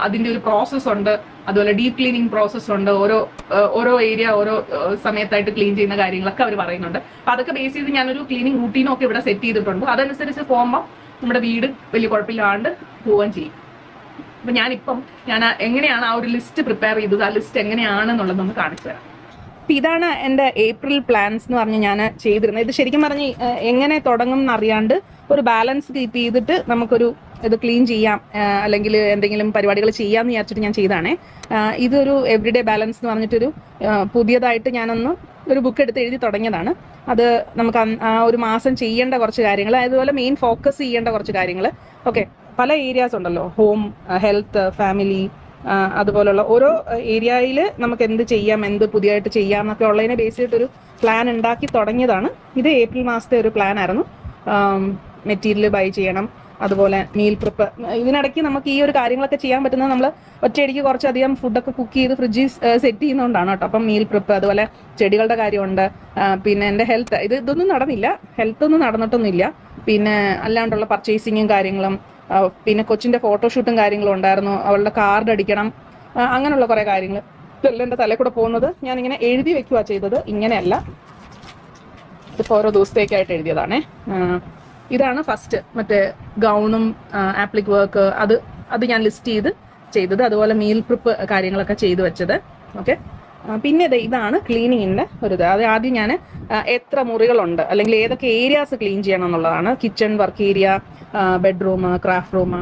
അതിന്റെ ഒരു പ്രോസസ്സ് ഉണ്ട്, അതുപോലെ ഡീപ് ക്ലീനിങ് പ്രോസസ്സ് ഉണ്ട്. ഓരോ ഏരിയ ഓരോ സമയത്തായിട്ട് ക്ലീൻ ചെയ്യുന്ന കാര്യങ്ങളൊക്കെ അവർ പറയുന്നുണ്ട്. അപ്പൊ അതൊക്കെ ബേസ് ചെയ്ത് ഞാനൊരു ക്ലീനിങ് റൂട്ടീനും ഒക്കെ ഇവിടെ സെറ്റ് ചെയ്തിട്ടുണ്ട്. അതനുസരിച്ച് പോകുമ്പോൾ നമ്മുടെ വീട് വലിയ കുഴപ്പമില്ലാണ്ട് പോവുകയും ചെയ്യും. അപ്പൊ ഞാൻ എങ്ങനെയാണ് ആ ഒരു ലിസ്റ്റ് പ്രിപ്പയർ ചെയ്തത്, ആ ലിസ്റ്റ് എങ്ങനെയാണെന്നുള്ളതൊന്ന് കാണിച്ചു തരാം. ഇതാണ് എൻ്റെ ഏപ്രിൽ പ്ലാൻസ് എന്ന് പറഞ്ഞ് ഞാൻ ചെയ്തിരുന്നത്. ഇത് ശരിക്കും പറഞ്ഞ് എങ്ങനെ തുടങ്ങും എന്നറിയാണ്ട് ഒരു ബാലൻസ് കീപ്പ് ചെയ്തിട്ട് നമുക്കൊരു ഇത് ക്ലീൻ ചെയ്യാം, അല്ലെങ്കിൽ എന്തെങ്കിലും പരിപാടികൾ ചെയ്യാമെന്ന് വിചാരിച്ചിട്ട് ഞാൻ ചെയ്തതാണേ. ഇതൊരു എവറിഡേ ബാലൻസ് എന്ന് പറഞ്ഞിട്ടൊരു പുതിയതായിട്ട് ഞാനൊന്ന് ഒരു ബുക്ക് എടുത്ത് എഴുതി തുടങ്ങിയതാണ്. അത് നമുക്ക് ആ ഒരു മാസം ചെയ്യേണ്ട കുറച്ച് കാര്യങ്ങൾ, അതുപോലെ മെയിൻ ഫോക്കസ് ചെയ്യേണ്ട കുറച്ച് കാര്യങ്ങൾ. ഓക്കെ, പല ഏരിയാസ് ഉണ്ടല്ലോ, ഹോം, ഹെൽത്ത്, ഫാമിലി, അതുപോലുള്ള ഓരോ ഏരിയയിൽ നമുക്ക് എന്ത് ചെയ്യാം, എന്ത് പുതിയതായിട്ട് ചെയ്യാം എന്നൊക്കെ ഉള്ളതിനെ ബേസ് ചെയ്തിട്ടൊരു പ്ലാൻ ഉണ്ടാക്കി തുടങ്ങിയതാണ്. ഇത് ഏപ്രിൽ മാസത്തെ ഒരു പ്ലാൻ ആയിരുന്നു. മെറ്റീരിയൽ ബൈ ചെയ്യണം, അതുപോലെ മീൽ പ്രിപ്പ്. ഇതിനിടയ്ക്ക് നമുക്ക് ഈ ഒരു കാര്യങ്ങളൊക്കെ ചെയ്യാൻ പറ്റുന്നത് നമ്മൾ ഒറ്റയടിക്ക് കുറച്ചധികം ഫുഡൊക്കെ കുക്ക് ചെയ്ത് ഫ്രിഡ്ജിൽ സെറ്റ് ചെയ്യുന്നതുകൊണ്ടാണ് കേട്ടോ. അപ്പം മീൽ പ്രിപ്പ്, അതുപോലെ ചെടികളുടെ കാര്യമുണ്ട്. പിന്നെ എൻ്റെ ഹെൽത്ത്, ഇതൊന്നും നടന്നില്ല, ഹെൽത്ത് ഒന്നും നടന്നിട്ടൊന്നുമില്ല. പിന്നെ അല്ലാണ്ടുള്ള പർച്ചേസിങ്ങും കാര്യങ്ങളും, പിന്നെ കൊച്ചിൻ്റെ ഫോട്ടോഷൂട്ടും കാര്യങ്ങളും ഉണ്ടായിരുന്നു. അവളുടെ കാർഡ് അടിക്കണം, അങ്ങനെയുള്ള കുറേ കാര്യങ്ങൾ. ഇതെല്ലാം എൻ്റെ തലയിൽ കൂടെ പോകുന്നത് ഞാനിങ്ങനെ എഴുതി വെക്കുക ചെയ്തത്, ഇങ്ങനെയല്ല. ഇതിപ്പോൾ ഓരോ ദിവസത്തേക്കായിട്ട് എഴുതിയതാണേ. ഇതാണ് ഫസ്റ്റ്, മറ്റേ ഗൗണും ആപ്ലിക് വർക്ക്, അത് ഞാൻ ലിസ്റ്റ് ചെയ്തത്. അതുപോലെ മീൽ പ്രിപ്പ് കാര്യങ്ങളൊക്കെ ചെയ്തു വെച്ചത്. ഓക്കെ, പിന്നെ ഇതാണ് ക്ലീനിങ്ങിൻ്റെ ഒരു ഇത്. അത് ആദ്യം ഞാൻ എത്ര മുറികളുണ്ട്, അല്ലെങ്കിൽ ഏതൊക്കെ ഏരിയാസ് ക്ലീൻ ചെയ്യണം എന്നുള്ളതാണ്. Kitchen, work area, bedroom, craft room,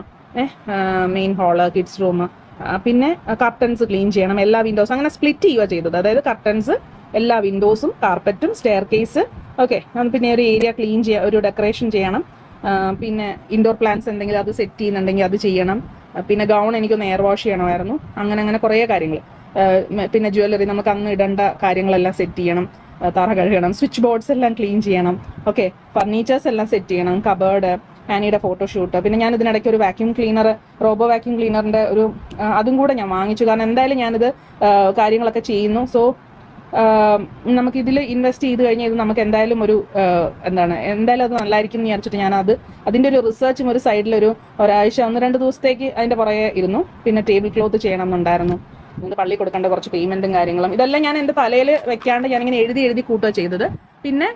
main hall, kids room, പിന്നെ കർട്ടൻസ് ക്ലീൻ ചെയ്യണം, എല്ലാ വിൻഡോസും, അങ്ങനെ സ്പ്ലിറ്റ് ചെയ്യുക ചെയ്തത്. അതായത് കർട്ടൻസ്, എല്ലാ വിൻഡോസും, കാർപ്പറ്റും, സ്റ്റെയർ കേസ്. ഓക്കെ, പിന്നെ ഒരു ഏരിയ ക്ലീൻ ചെയ്യുക, ഒരു ഡെക്കറേഷൻ ചെയ്യണം. പിന്നെ ഇൻഡോർ പ്ലാന്റ്സ് എന്തെങ്കിലും അത് സെറ്റ് ചെയ്യുന്നുണ്ടെങ്കിൽ അത് ചെയ്യണം. പിന്നെ ഗൗൺ എനിക്കൊന്ന് എയർ വാഷ് ചെയ്യണമായിരുന്നു. അങ്ങനെ കുറേ കാര്യങ്ങൾ. പിന്നെ ജ്വല്ലറി, നമുക്ക് അന്ന് ഇടേണ്ട കാര്യങ്ങളെല്ലാം സെറ്റ് ചെയ്യണം, തറ കഴുകണം, സ്വിച്ച് ബോർഡ്സ് എല്ലാം ക്ലീൻ ചെയ്യണം. ഓക്കെ, ഫർണിച്ചേഴ്സ് എല്ലാം സെറ്റ് ചെയ്യണം, കബേർഡ്, ആനിയുടെ ഫോട്ടോഷൂട്ട്. പിന്നെ ഞാൻ ഇതിനിടയ്ക്ക് ഒരു വാക്യൂം ക്ലീനർ, റോബോ വാക്യൂം ക്ലീനറിൻ്റെ അതും കൂടെ ഞാൻ വാങ്ങിച്ചു. കാരണം എന്തായാലും ഞാനിത് കാര്യങ്ങളൊക്കെ ചെയ്യുന്നു. സോ നമുക്കിതിൽ ഇൻവെസ്റ്റ് ചെയ്ത് കഴിഞ്ഞാൽ ഇത് നമുക്ക് എന്തായാലും എന്തായാലും അത് നല്ലതായിരിക്കും എന്ന് വിചാരിച്ചിട്ട് ഞാൻ അതിൻ്റെ ഒരു റിസർച്ചും ഒരു സൈഡിലൊരു ഒരാഴ്ച 1-2 ദിവസത്തേക്ക് അതിൻ്റെ പുറകെ ഇരുന്നു. പിന്നെ ടേബിൾ ക്ലോത്ത് ചെയ്യണം എന്നുണ്ടായിരുന്നു, പള്ളി കൊടുക്കേണ്ട കുറച്ച് പേയ്മെന്റും കാര്യങ്ങളും. ഇതെല്ലാം ഞാൻ എൻ്റെ തലയിൽ വെക്കാണ്ട് ഞാനിങ്ങനെ എഴുതി കൂട്ടുക ചെയ്തത്. പിന്നെ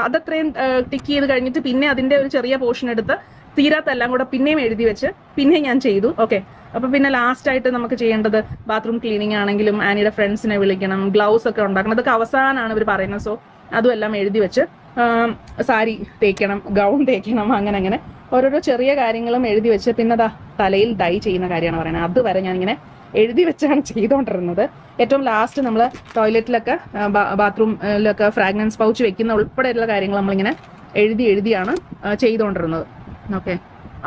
അതത്രയും ടിക്ക് ചെയ്ത് കഴിഞ്ഞിട്ട് പിന്നെ അതിൻ്റെ ഒരു ചെറിയ പോർഷൻ എടുത്ത് തീരാത്തെല്ലാം കൂടെ പിന്നെയും എഴുതി വെച്ച് പിന്നെ ഞാൻ ചെയ്തു. ഓക്കെ, അപ്പോൾ പിന്നെ ലാസ്റ്റായിട്ട് നമുക്ക് ചെയ്യേണ്ടത് ബാത്റൂം ക്ലീനിങ് ആണെങ്കിലും ആനിയുടെ ഫ്രണ്ട്സിനെ വിളിക്കണം, ഗ്ലൗസ് ഒക്കെ ഉണ്ടാക്കണം, അതൊക്കെ അവസാനമാണ് ഇവർ പറയുന്നത്. സോ അതും എല്ലാം എഴുതി വെച്ച്, സാരി തേക്കണം, ഗൗൺ തേക്കണം, അങ്ങനെ ഓരോരോ ചെറിയ കാര്യങ്ങളും എഴുതി വെച്ച്, പിന്നെ തലയിൽ ഡൈ ചെയ്യുന്ന കാര്യമാണ് പറയുന്നത്. അതുവരെ ഞാനിങ്ങനെ എഴുതി വെച്ചാണ് ചെയ്തുകൊണ്ടിരുന്നത്. ഏറ്റവും ലാസ്റ്റ് നമ്മൾ ടോയ്ലറ്റിലൊക്കെ ബാത്റൂമിലൊക്കെ ഫ്രാഗ്രൻസ് പൗച്ച് വെക്കുന്ന ഉൾപ്പെടെയുള്ള കാര്യങ്ങൾ നമ്മളിങ്ങനെ എഴുതിയാണ് ചെയ്തുകൊണ്ടിരുന്നത്. ഓക്കെ,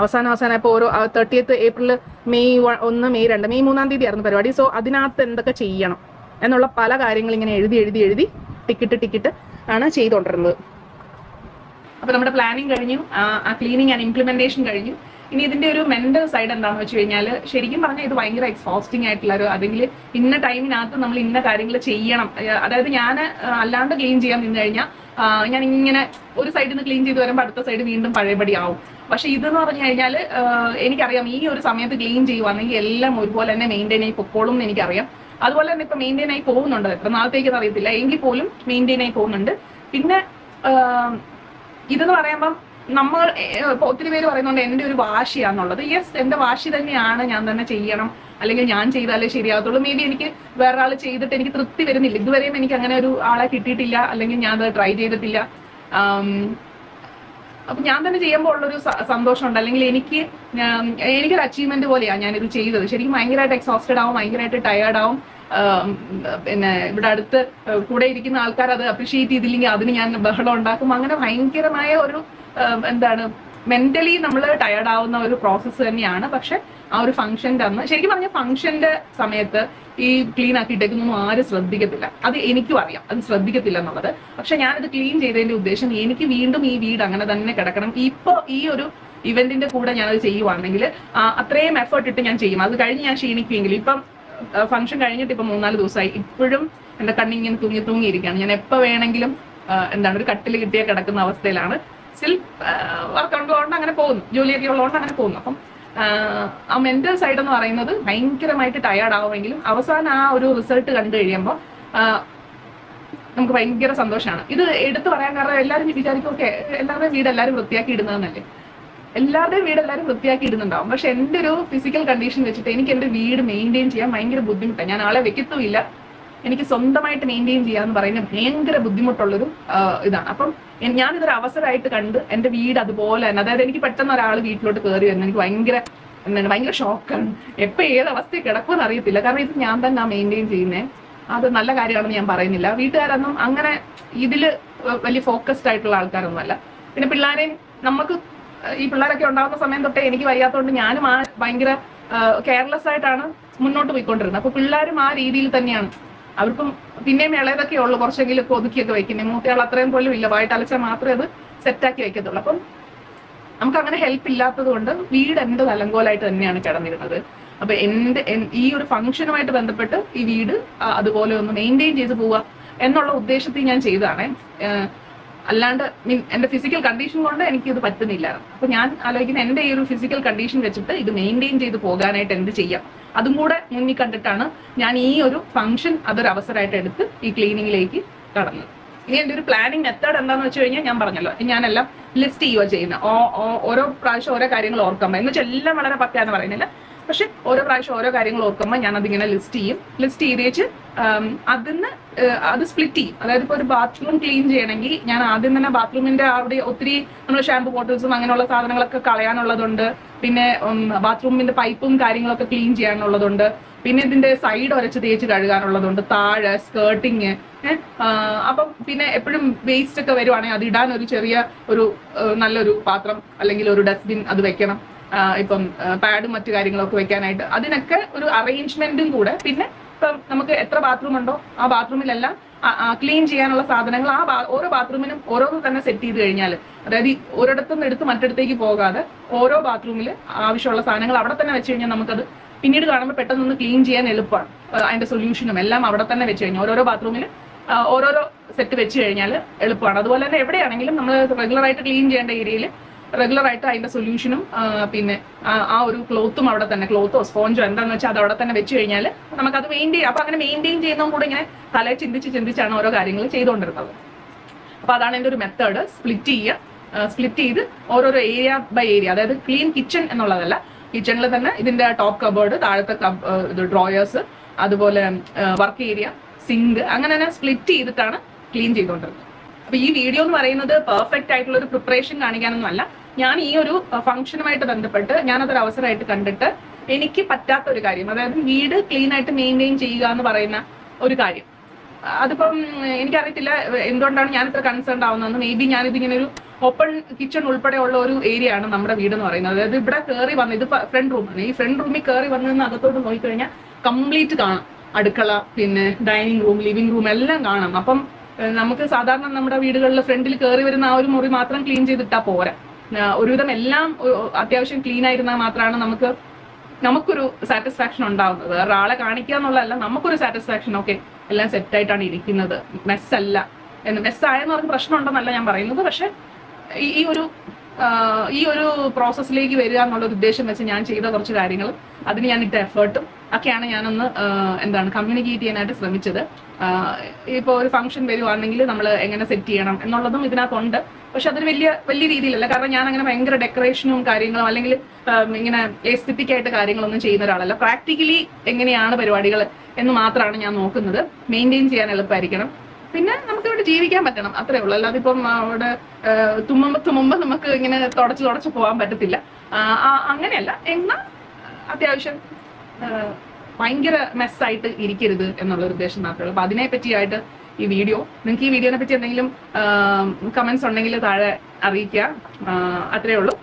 അവസാനം ഇപ്പോൾ ഓരോ 30th April, May 1, May 2, May 3-ാം തീയതി ആയിരുന്നു പരിപാടി. സോ അതിനകത്ത് എന്തൊക്കെ ചെയ്യണം എന്നുള്ള പല കാര്യങ്ങൾ ഇങ്ങനെ എഴുതി ടിക്കറ്റ് ആണ് ചെയ്തുകൊണ്ടിരുന്നത്. അപ്പോൾ നമ്മുടെ പ്ലാനിങ് കഴിഞ്ഞു, ക്ലീനിങ് ആൻഡ് ഇംപ്ലിമെന്റേഷൻ കഴിഞ്ഞു. ഇനി ഇതിന്റെ ഒരു മെന്റൽ സൈഡ് എന്താണെന്ന് വെച്ച് കഴിഞ്ഞാൽ, ശരിക്കും പറഞ്ഞാൽ ഇത് ഭയങ്കര എക്സോസ്റ്റിംഗ് ആയിട്ടുള്ള അല്ലെങ്കിൽ ഇന്ന ടൈമിനകത്ത് നമ്മൾ ഇന്ന കാര്യങ്ങൾ ചെയ്യണം. അതായത് ഞാൻ അല്ലാണ്ട് ക്ലീൻ ചെയ്യാൻ നിന്ന് കഴിഞ്ഞാൽ ഞാൻ ഇങ്ങനെ ഒരു സൈഡിൽ നിന്ന് ക്ലീൻ ചെയ്ത് വരുമ്പോൾ അടുത്ത സൈഡ് വീണ്ടും പഴയപടി ആവും. പക്ഷെ ഇതെന്ന് പറഞ്ഞു കഴിഞ്ഞാൽ എനിക്കറിയാം ഈ ഒരു സമയത്ത് ക്ലീൻ ചെയ്യുവാണെങ്കിൽ എല്ലാം ഒരുപോലെ തന്നെ മെയിൻറ്റെയിൻ ആയി പൊക്കോളും എന്ന് എനിക്കറിയാം. അതുപോലെ തന്നെ ഇപ്പൊ മെയിൻറ്റെയിൻ ആയി പോകുന്നുണ്ട്, എത്ര നാളത്തേക്കെന്ന് അറിയത്തില്ല, എങ്കിൽ പോലും മെയിൻറ്റെയിൻ ആയി പോകുന്നുണ്ട്. പിന്നെ ഇതെന്ന് പറയുമ്പം നമ്മൾ ഒത്തിരി പേര് പറയുന്നുണ്ട് എൻ്റെ ഒരു വാശിയാന്നുള്ളത്. യെസ്, എൻ്റെ വാശി തന്നെയാണ്, ഞാൻ തന്നെ ചെയ്യണം, അല്ലെങ്കിൽ ഞാൻ ചെയ്താലേ ശരിയാകത്തുള്ളൂ. മേ ബി എനിക്ക് വേറൊരാൾ ചെയ്തിട്ട് എനിക്ക് തൃപ്തി വരുന്നില്ല. ഇതുവരെയും എനിക്ക് അങ്ങനെ ഒരു ആളെ കിട്ടിയിട്ടില്ല, അല്ലെങ്കിൽ ഞാൻ അത് ട്രൈ ചെയ്തിട്ടില്ല. അപ്പൊ ഞാൻ തന്നെ ചെയ്യുമ്പോൾ ഉള്ളൊരു സന്തോഷമുണ്ട്, അല്ലെങ്കിൽ എനിക്കൊരു അച്ചീവ്മെന്റ് പോലെയാണ് ഞാനിത് ചെയ്തത്. ശരിക്കും ഭയങ്കരമായിട്ട് എക്സോസ്റ്റഡ് ആവും, ഭയങ്കരമായിട്ട് ടയേർഡ് ആവും. പിന്നെ ഇവിടെ അടുത്ത് കൂടെ ഇരിക്കുന്ന ആൾക്കാർ അത് അപ്രീഷിയേറ്റ് ചെയ്തില്ലെങ്കിൽ അതിന് ഞാൻ ബഹളം ഉണ്ടാക്കും. അങ്ങനെ ഭയങ്കരമായ ഒരു മെന്റലി നമ്മൾ ടയേർഡ് ആവുന്ന ഒരു പ്രോസസ്സ് തന്നെയാണ്. പക്ഷെ ആ ഒരു ഫംഗ്ഷന്റെ അന്ന്, ശരിക്കും പറഞ്ഞ ഫംഗ്ഷന്റെ സമയത്ത് ഈ ക്ലീൻ ആക്കിയിട്ടേക്കൊന്നും ആരും ശ്രദ്ധിക്കത്തില്ല. അത് എനിക്കും അറിയാം, അത് ശ്രദ്ധിക്കത്തില്ല എന്നുള്ളത്. പക്ഷെ ഞാനിത് ക്ലീൻ ചെയ്തതിന്റെ ഉദ്ദേശം എനിക്ക് വീണ്ടും ഈ വീട് അങ്ങനെ തന്നെ കിടക്കണം. ഇപ്പൊ ഈ ഒരു ഇവന്റിന്റെ കൂടെ ഞാനത് ചെയ്യുവാണെങ്കിൽ അത്രയും എഫേർട്ട് ഇട്ട് ഞാൻ ചെയ്യും. അത് കഴിഞ്ഞ് ഞാൻ ക്ഷീണിക്കുമെങ്കിലും ഇപ്പം ഫംഗ്ഷൻ കഴിഞ്ഞിട്ട് ഇപ്പം 3-4 ദിവസമായി ഇപ്പോഴും എന്റെ കണ്ണിങ്ങനെ തൂങ്ങിയിരിക്കുകയാണ്. ഞാൻ എപ്പോൾ വേണമെങ്കിലും ഒരു കട്ടിൽ കിട്ടിയ കിടക്കുന്ന അവസ്ഥയിലാണ്. സ്റ്റിൽ വർക്ക് ഉള്ളതുകൊണ്ട് അങ്ങനെ പോകുന്നു, ജോലിയൊക്കെ ഉള്ളതുകൊണ്ട് അങ്ങനെ പോകുന്നു. അപ്പം ആ മെന്റൽ സൈഡ് എന്ന് പറയുന്നത് ഭയങ്കരമായിട്ട് ടയേർഡ് ആവുമെങ്കിലും അവസാനം ആ ഒരു റിസൾട്ട് കണ്ടു കഴിയുമ്പോൾ നമുക്ക് ഭയങ്കര സന്തോഷമാണ്. ഇത് എടുത്തു പറയാൻ കാരണം എല്ലാവരും വിചാരിക്കും ഓക്കെ എല്ലാവരുടെയും വീട് എല്ലാവരും വൃത്തിയാക്കി ഇടുന്നതെന്നല്ലേ. എല്ലാവരുടെയും വീട് എല്ലാവരും വൃത്തിയാക്കി ഇടുന്നുണ്ടാവും. പക്ഷെ എൻ്റെ ഒരു ഫിസിക്കൽ കണ്ടീഷൻ വെച്ചിട്ട് എനിക്ക് എൻ്റെ വീട് മെയിൻറ്റെയിൻ ചെയ്യാൻ ഭയങ്കര ബുദ്ധിമുട്ടാണ്. ഞാൻ ആളെ വെക്കത്തുമില്ല. എനിക്ക് സ്വന്തമായിട്ട് മെയിൻറ്റെയിൻ ചെയ്യാന്ന് പറയുന്നത് ഭയങ്കര ബുദ്ധിമുട്ടുള്ളൊരു ഇതാണ്. അപ്പം ഞാനിതൊരു അവസരമായിട്ട് കണ്ട് എൻ്റെ വീട് അതുപോലെ തന്നെ, അതായത് എനിക്ക് പെട്ടെന്ന് ഒരാൾ വീട്ടിലോട്ട് കയറി വരുന്നത് എനിക്ക് ഭയങ്കര ഷോക്കാണ്. എപ്പോൾ ഏത് അവസ്ഥയിൽ കിടക്കുമെന്ന് അറിയത്തില്ല. കാരണം ഇത് ഞാൻ തന്നെ മെയിൻറ്റെയിൻ ചെയ്യുന്നത്. അത് നല്ല കാര്യമാണെന്ന് ഞാൻ പറയുന്നില്ല. വീട്ടുകാരൊന്നും അങ്ങനെ ഇതിൽ വലിയ ഫോക്കസ്ഡ് ആയിട്ടുള്ള ആൾക്കാരൊന്നുമല്ല. പിന്നെ പിള്ളേരെയും നമുക്ക് ഈ പിള്ളേരൊക്കെ ഉണ്ടാകുന്ന സമയം തൊട്ടേ എനിക്ക് വയ്യാത്തതുകൊണ്ട് ഞാനും ഭയങ്കര കെയർലെസ് ആയിട്ടാണ് മുന്നോട്ട് പോയിക്കൊണ്ടിരുന്നത്. അപ്പൊ പിള്ളേരും ആ രീതിയിൽ തന്നെയാണ്. അവർക്കും പിന്നെയും ഇളയതൊക്കെ ഉള്ളു കുറച്ചെങ്കിലും ഒതുക്കിയൊക്കെ വെക്കുന്നത്. മൂത്തയാൾ അത്രയും പോലും ഇല്ല, വായിട്ടലച്ചാൽ മാത്രമേ അത് സെറ്റാക്കി വെക്കത്തുള്ളൂ. അപ്പം നമുക്ക് അങ്ങനെ ഹെൽപ്പ് ഇല്ലാത്തത് കൊണ്ട് വീട് എന്റെ തലങ്കോലായിട്ട് തന്നെയാണ് കിടന്നിരുന്നത്. അപ്പൊ ഈ ഒരു ഫംഗ്ഷനുമായിട്ട് ബന്ധപ്പെട്ട് ഈ വീട് അതുപോലെ ഒന്ന് മെയിൻറ്റെയിൻ ചെയ്ത് പോവുക എന്നുള്ള ഉദ്ദേശത്തിൽ ഞാൻ ചെയ്തതാണ്. അല്ലാണ്ട് എന്റെ ഫിസിക്കൽ കണ്ടീഷൻ കൊണ്ട് എനിക്കിത് പറ്റുന്നില്ല. അപ്പൊ ഞാൻ ആലോചിക്കുന്ന എന്റെ ഈ ഒരു ഫിസിക്കൽ കണ്ടീഷൻ വെച്ചിട്ട് ഇത് മെയിൻറ്റെയിൻ ചെയ്ത് പോകാനായിട്ട് എന്ത് ചെയ്യാം, അതും കൂടെ മുന്നിൽ കണ്ടിട്ടാണ് ഞാൻ ഈ ഒരു ഫംഗ്ഷൻ അതൊരു അവസരമായിട്ട് എടുത്ത് ഈ ക്ലീനിങ്ങിലേക്ക് കടന്നത്. ഇനി എൻ്റെ ഒരു പ്ലാനിങ് മെത്തേഡ് എന്താണെന്ന് വെച്ച് കഴിഞ്ഞാൽ ഞാൻ പറഞ്ഞല്ലോ, ഞാനെല്ലാം ലിസ്റ്റ് ചെയ്യുക ചെയ്യുന്നത്. ഓരോ പ്രാവശ്യം ഓരോ കാര്യങ്ങൾ ഓർക്കുമ്പോൾ, എന്ന് വെച്ചാൽ എല്ലാം വളരെ പറ്റാന്ന് പറയുന്നില്ല, പക്ഷെ ഓരോ പ്രാവശ്യം ഓരോ കാര്യങ്ങൾ ഓർക്കുമ്പോൾ ഞാൻ അതിങ്ങനെ ലിസ്റ്റ് ചെയ്യും. ലിസ്റ്റ് ചെയ്തേച്ച് അത് സ്പ്ലിറ്റ് ചെയ്യും. അതായത് ഇപ്പോൾ ഒരു ബാത്റൂം ക്ലീൻ ചെയ്യണമെങ്കിൽ ഞാൻ ആദ്യം തന്നെ ബാത്റൂമിന്റെ അവിടെ ഒത്തിരി നമ്മൾ ഷാമ്പു ബോട്ടിൽസും അങ്ങനെയുള്ള സാധനങ്ങളൊക്കെ കളയാനുള്ളതുണ്ട്. പിന്നെ ബാത്റൂമിന്റെ പൈപ്പും കാര്യങ്ങളൊക്കെ ക്ലീൻ ചെയ്യാനുള്ളതുണ്ട്. പിന്നെ ഇതിന്റെ സൈഡ് ഉരച്ച് തേച്ച് കഴുകാനുള്ളതുണ്ട്, താഴെ സ്കേർട്ടിങ്. അപ്പം പിന്നെ എപ്പോഴും വേസ്റ്റ് ഒക്കെ വരുവാണെങ്കിൽ അത് ഇടാൻ ഒരു ചെറിയ ഒരു നല്ലൊരു പാത്രം അല്ലെങ്കിൽ ഒരു ഡസ്റ്റ്ബിൻ അത് വെക്കണം. ഇപ്പം പാഡും മറ്റു കാര്യങ്ങളൊക്കെ വെക്കാനായിട്ട് അതിനൊക്കെ ഒരു അറേഞ്ച്മെന്റും കൂടെ. പിന്നെ ഇപ്പം നമുക്ക് എത്ര ബാത്റൂം ഉണ്ടോ ആ ബാത്റൂമിലെല്ലാം ക്ലീൻ ചെയ്യാനുള്ള സാധനങ്ങൾ ഓരോ ബാത്റൂമിനും ഓരോന്ന് തന്നെ സെറ്റ് ചെയ്ത് കഴിഞ്ഞാൽ, അതായത് ഒരിടത്തുനിന്ന് എടുത്ത് മറ്റിടത്തേക്ക് പോകാതെ ഓരോ ബാത്റൂമിൽ ആവശ്യമുള്ള സാധനങ്ങൾ അവിടെ തന്നെ വെച്ച് കഴിഞ്ഞാൽ നമുക്കത് പിന്നീട് കാണുമ്പോൾ പെട്ടെന്ന് ക്ലീൻ ചെയ്യാൻ എളുപ്പമാണ്. അതിന്റെ സൊല്യൂഷനും എല്ലാം അവിടെ തന്നെ വെച്ച് കഴിഞ്ഞാൽ ഓരോരോ ബാത്റൂമിൽ ഓരോരോ സെറ്റ് വെച്ച് കഴിഞ്ഞാൽ എളുപ്പമാണ്. അതുപോലെ തന്നെ എവിടെയാണെങ്കിലും നമ്മൾ റെഗുലറായിട്ട് ക്ലീൻ ചെയ്യേണ്ട ഏരിയയിൽ റെഗുലറായിട്ട് അതിന്റെ സൊല്യൂഷനും പിന്നെ ആ ഒരു ക്ലോത്തും അവിടെ തന്നെ, ക്ലോത്തോ സ്പോഞ്ചോ എന്താണെന്ന് വെച്ചാൽ അത് അവിടെ തന്നെ വെച്ച് കഴിഞ്ഞാൽ നമുക്കത് മെയിൻറ്റെയിൻ. അപ്പൊ അങ്ങനെ മെയിൻറ്റെയിൻ ചെയ്യുന്നതും കൂടെ ഇങ്ങനെ തലയെ ചിന്തിച്ചാണ് ഓരോ കാര്യങ്ങൾ ചെയ്തുകൊണ്ടിരുന്നത്. അപ്പൊ അതാണ് എൻ്റെ ഒരു മെത്തേഡ്. സ്പ്ലിറ്റ് ചെയ്ത് ഓരോരോ ഏരിയ ബൈ ഏരിയ, അതായത് ക്ലീൻ കിച്ചൺ എന്നുള്ളതല്ല, കിച്ചണിൽ തന്നെ ഇതിന്റെ ടോപ്പ് കബോർഡ്, താഴത്തെ ഡ്രോയേഴ്സ്, അതുപോലെ വർക്ക് ഏരിയ, സിങ്ക്, അങ്ങനെ തന്നെ സ്പ്ലിറ്റ് ചെയ്തിട്ടാണ് ക്ലീൻ ചെയ്തുകൊണ്ടിരുന്നത്. അപ്പൊ ഈ വീഡിയോ എന്ന് പറയുന്നത് പെർഫെക്റ്റ് ആയിട്ടുള്ള ഒരു പ്രിപ്പറേഷൻ കാണിക്കാനൊന്നും അല്ല. ഞാൻ ഈ ഒരു ഫംഗ്ഷനുമായിട്ട് ബന്ധപ്പെട്ട് ഞാനതൊരു അവസരമായിട്ട് കണ്ടിട്ട് എനിക്ക് പറ്റാത്ത ഒരു കാര്യം, അതായത് വീട് ക്ലീൻ ആയിട്ട് മെയിൻറ്റെയിൻ ചെയ്യുക എന്ന് പറയുന്ന ഒരു കാര്യം. അതിപ്പം എനിക്കറിയത്തില്ല എന്തുകൊണ്ടാണ് ഞാൻ ഇത്ര കൺസേൺ ആവുന്നതെന്ന്. മേ ബി ഞാനിതിങ്ങനെ ഒരു ഓപ്പൺ കിച്ചൺ ഉൾപ്പെടെയുള്ള ഒരു ഏരിയ ആണ് നമ്മുടെ വീട് എന്ന് പറയുന്നത്. അതായത് ഇവിടെ കയറി വന്ന്, ഇത് ഫ്രണ്ട് റൂമാണ്, ഈ ഫ്രണ്ട് റൂമിൽ കയറി വന്ന് അകത്തോട്ട് നോക്കിക്കഴിഞ്ഞാൽ കംപ്ലീറ്റ് കാണാം. അടുക്കള, പിന്നെ ഡൈനിങ് റൂം, ലിവിംഗ് റൂം എല്ലാം കാണാം. അപ്പം നമുക്ക് സാധാരണ നമ്മുടെ വീടുകളിൽ ഫ്രണ്ടിൽ കയറി വരുന്ന ആ ഒരു മുറി മാത്രം ക്ലീൻ ചെയ്തിട്ടാൽ പോരാ. ഒരുവിധം എല്ലാം അത്യാവശ്യം ക്ലീൻ ആയിരുന്നാൽ മാത്രമാണ് നമുക്കൊരു സാറ്റിസ്ഫാക്ഷൻ ഉണ്ടാവുന്നത്. വേറെ ആളെ കാണിക്കുക എന്നുള്ളതല്ല, നമുക്കൊരു സാറ്റിസ്ഫാക്ഷൻ. ഓക്കെ, എല്ലാം സെറ്റായിട്ടാണ് ഇരിക്കുന്നത്, മെസ്സല്ല എന്ന്. മെസ്സായെന്ന് പറഞ്ഞ പ്രശ്നം ഉണ്ടെന്നല്ല ഞാൻ പറയുന്നത്, പക്ഷെ ഈ ഒരു പ്രോസസ്സിലേക്ക് വരിക എന്നുള്ളൊരു ഉദ്ദേശം വെച്ച് ഞാൻ ചെയ്ത കുറച്ച് കാര്യങ്ങൾ, അതിന് ഞാൻ ഇട്ട എഫേർട്ടും ഒക്കെയാണ് ഞാനൊന്ന് കമ്മ്യൂണിക്കേറ്റ് ചെയ്യാനായിട്ട് ശ്രമിച്ചത്. ഇപ്പോൾ ഒരു ഫംഗ്ഷൻ വരുവാണെങ്കിൽ നമ്മൾ എങ്ങനെ സെറ്റ് ചെയ്യണം എന്നുള്ളതും ഇതിനകത്തുണ്ട്. പക്ഷെ അതൊരു വലിയ രീതിയിലല്ല, കാരണം ഞാൻ അങ്ങനെ ഭയങ്കര ഡെക്കറേഷനും കാര്യങ്ങളും അല്ലെങ്കിൽ ഇങ്ങനെ എസ്തെറ്റിക് ആയിട്ട് കാര്യങ്ങളൊന്നും ചെയ്യുന്ന ഒരാളല്ല. പ്രാക്ടിക്കലി എങ്ങനെയാണ് പരിപാടികൾ എന്ന് മാത്രമാണ് ഞാൻ നോക്കുന്നത്. മെയിൻറ്റെയിൻ ചെയ്യാൻ എളുപ്പമായിരിക്കണം, പിന്നെ നമുക്ക് ഇവിടെ ജീവിക്കാൻ പറ്റണം, അത്രേ ഉള്ളൂ. അല്ലാതെ ഇപ്പം അവിടെ തുമ്മുമ്പ് നമുക്ക് ഇങ്ങനെ തുടച്ച് പോകാൻ പറ്റത്തില്ല. അങ്ങനെയല്ല, എന്നാൽ അത്യാവശ്യം ഭയങ്കര മെസ്സായിട്ട് ഇരിക്കരുത് എന്നുള്ളൊരു ഉദ്ദേശം മാത്രമേ ഉള്ളൂ. അപ്പൊ അതിനെ പറ്റിയായിട്ട് ഈ വീഡിയോ, നിങ്ങൾക്ക് ഈ വീഡിയോനെ പറ്റി എന്തെങ്കിലും കമന്റ്സ് ഉണ്ടെങ്കിൽ താഴെ അറിയിക്കുക. അത്രേ ഉള്ളൂ.